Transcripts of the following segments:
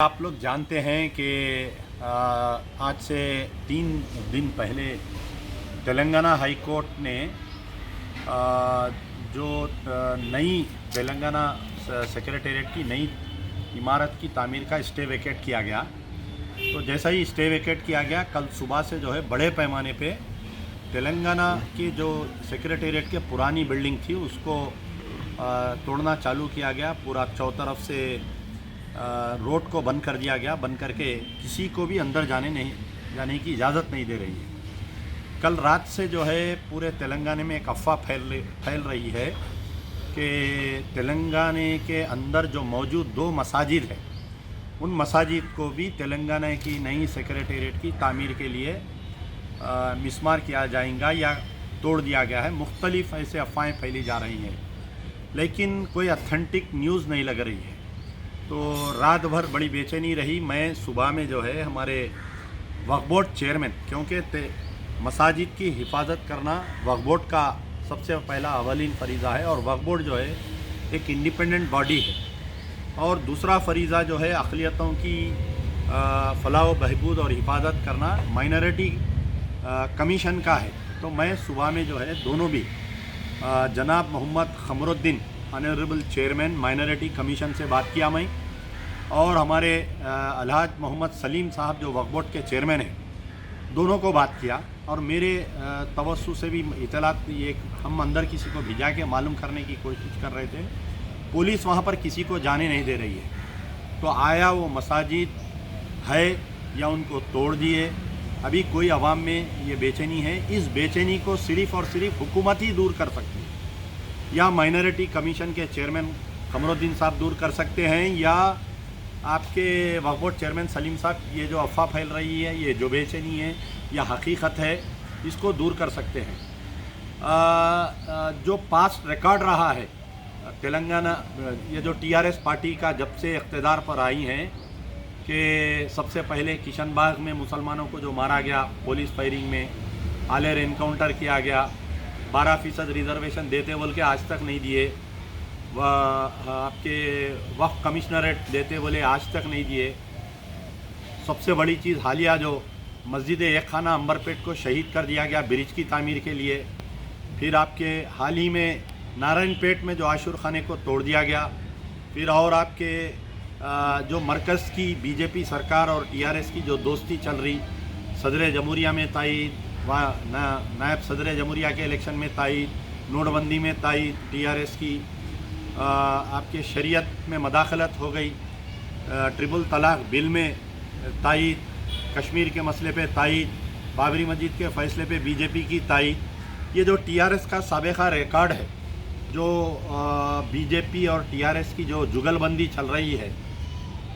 آپ لوگ جانتے ہیں کہ آج سے 3 دن پہلے تلنگانہ ہائی کورٹ نے جو نئی تلنگانہ سیکریٹریٹ کی نئی عمارت کی تعمیر کا اسٹے ویکیٹ کیا گیا. تو جیسا ہی اسٹے ویکیٹ کیا گیا، کل صبح سے جو ہے بڑے پیمانے پہ تلنگانہ کی جو سیکریٹریٹ کے پرانی بلڈنگ تھی اس کو توڑنا چالو کیا گیا. پورا چوطرف سے روڈ کو بند کر دیا گیا، بند کر کے کسی کو بھی اندر جانے کی اجازت نہیں دے رہی ہے. کل رات سے جو ہے پورے تلنگانہ میں ایک افواہ پھیل رہی ہے کہ تلنگانہ کے اندر جو موجود 2 مساجد ہیں ان مساجد کو بھی تلنگانہ کی نئی سیکریٹریٹ کی تعمیر کے لیے مسمار کیا جائے گا یا توڑ دیا گیا ہے. مختلف ایسے افواہیں پھیلی جا رہی ہیں لیکن کوئی اتھینٹک نیوز نہیں لگ رہی ہے. تو رات بھر بڑی بے چینی رہی. میں صبح میں جو ہے ہمارے وقف بورڈ چیئرمین، کیونکہ مساجد کی حفاظت کرنا وقف بورڈ کا سب سے پہلا اولین فریضہ ہے، اور وقف بورڈ جو ہے ایک انڈیپینڈنٹ باڈی ہے، اور دوسرا فریضہ جو ہے اقلیتوں کی فلاح و بہبود اور حفاظت کرنا مائنارٹی کمیشن کا ہے. تو میں صبح میں جو ہے دونوں بھی جناب محمد قمر الدین آنریبل چیئرمین مائنارٹی کمیشن سے بات کیا میں، اور ہمارے الحاج محمد سلیم صاحب جو وقف بورڈ کے چیئرمین ہیں، دونوں کو بات کیا. اور میرے توسط سے بھی اطلاعات یہ ہم اندر کسی کو بھیجا کے معلوم کرنے کی کوشش کر رہے تھے. پولیس وہاں پر کسی کو جانے نہیں دے رہی ہے. تو آیا وہ مساجد ہے یا ان کو توڑ دیے؟ ابھی کوئی عوام میں یہ بے چینی ہے. اس بے چینی کو صرف اور صرف حکومت ہی دور کر سکتی ہے، یا مائنارٹی کمیشن کے چیئرمین قمر الدین صاحب دور کر سکتے ہیں، یا آپ کے وقف بورڈ چیئرمین سلیم صاحب. یہ جو افواہ پھیل رہی ہے، یہ جو بے چینی ہے یا حقیقت ہے، اس کو دور کر سکتے ہیں. جو پاسٹ ریکارڈ رہا ہے تلنگانہ، یہ جو TRS پارٹی کا جب سے اقتدار پر آئی ہیں، کہ سب سے پہلے کشن باغ میں مسلمانوں کو جو مارا گیا پولیس فائرنگ میں، آلیر انکاؤنٹر کیا گیا، 12% ریزرویشن دیتے بول کے آج تک نہیں دیے، آپ کے وقف کمشنریٹ دیتے بولے آج تک نہیں دیے. سب سے بڑی چیز حالیہ جو مسجد ایک خانہ امبرپیٹ کو شہید کر دیا گیا برج کی تعمیر کے لیے. پھر آپ کے حال ہی میں نارائن پیٹ میں جو عاشور خانے کو توڑ دیا گیا. پھر اور آپ کے جو مرکز کی BJP سرکار اور TRS کی جو دوستی چل رہی، صدر جمہوریہ میں تائید، نائب صدر جمہوریہ کے الیکشن میں تائید، نوٹ بندی میں تائید TRS کی، آپ کے شریعت میں مداخلت ہو گئی، ٹرپل طلاق بل میں تائید، کشمیر کے مسئلے پہ تائید، بابری مسجد کے فیصلے پہ BJP کی تائید. یہ جو TRS کا سابقہ ریکارڈ ہے، جو BJP اور TRS کی جو جگل بندی چل رہی ہے،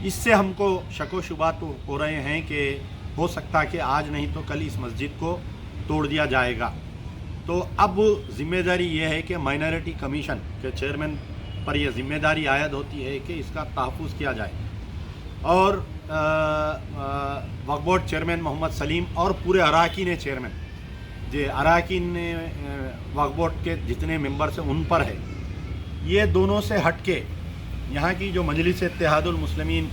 اس سے ہم کو شک و شبہات ہو رہے ہیں کہ ہو سکتا کہ آج نہیں تو کل اس مسجد کو توڑ دیا جائے گا. تو اب ذمہ داری یہ ہے کہ مائنارٹی کمیشن کے چیئرمین پر یہ ذمہ داری عائد ہوتی ہے کہ اس کا تحفظ کیا جائے. اور وقف بورڈ چیئرمین محمد سلیم اور پورے اراکین چیئرمین، جو اراکین وقف بورڈ کے جتنے ممبرس ہیں ان پر ہے. یہ دونوں سے ہٹ کے یہاں کی جو مجلس اتحاد المسلمین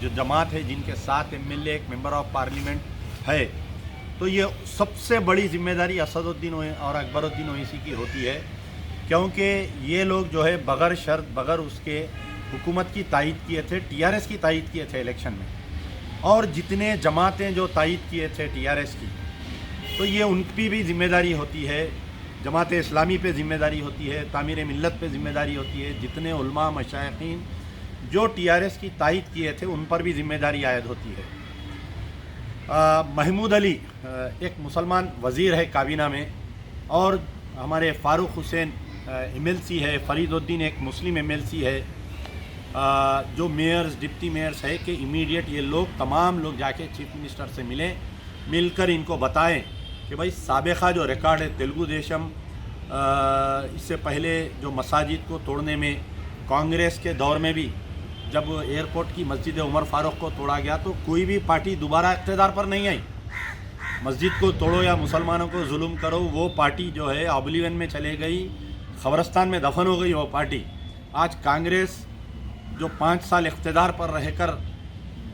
جو جماعت ہے، جن کے 7 MLA ایک ممبر آف پارلیمنٹ ہے، تو یہ سب سے بڑی ذمہ داری اسد الدین اور اکبر الدین اویسی کی ہوتی ہے. کیونکہ یہ لوگ جو ہے بغیر شرط، بغیر اس کے حکومت کی تائید کیے تھے، TRS کی تائید کیے تھے الیکشن میں، اور جتنے جماعتیں جو تائید کیے تھے TRS کی، تو یہ ان کی بھی ذمہ داری ہوتی ہے. جماعت اسلامی پہ ذمہ داری ہوتی ہے، تعمیر ملت پہ ذمہ داری ہوتی ہے. جتنے علماء مشائخین جو TRS کی تائید کیے تھے ان پر بھی ذمہ داری عائد ہوتی ہے. محمود علی ایک مسلمان وزیر ہے کابینہ میں، اور ہمارے فاروق حسین MLC ہے، فرید الدین ایک مسلم MLC ہے. جو میئرز، ڈپٹی میئرز ہے کہ امیڈیٹ یہ لوگ تمام لوگ جا کے چیف منسٹر سے مل کر ان کو بتائیں کہ بھائی سابقہ جو ریکارڈ ہے تیلگو دیشم، اس سے پہلے جو مساجد کو توڑنے میں کانگریس کے دور میں بھی جب ایئرپورٹ کی مسجد عمر فاروق کو توڑا گیا تو کوئی بھی پارٹی دوبارہ اقتدار پر نہیں آئی. مسجد کو توڑو یا مسلمانوں کو ظلم کرو، وہ پارٹی جو ہے اوبلیون میں چلے گئی، قبرستان میں دفن ہو گئی وہ پارٹی. آج کانگریس جو 5 سال اقتدار پر رہ کر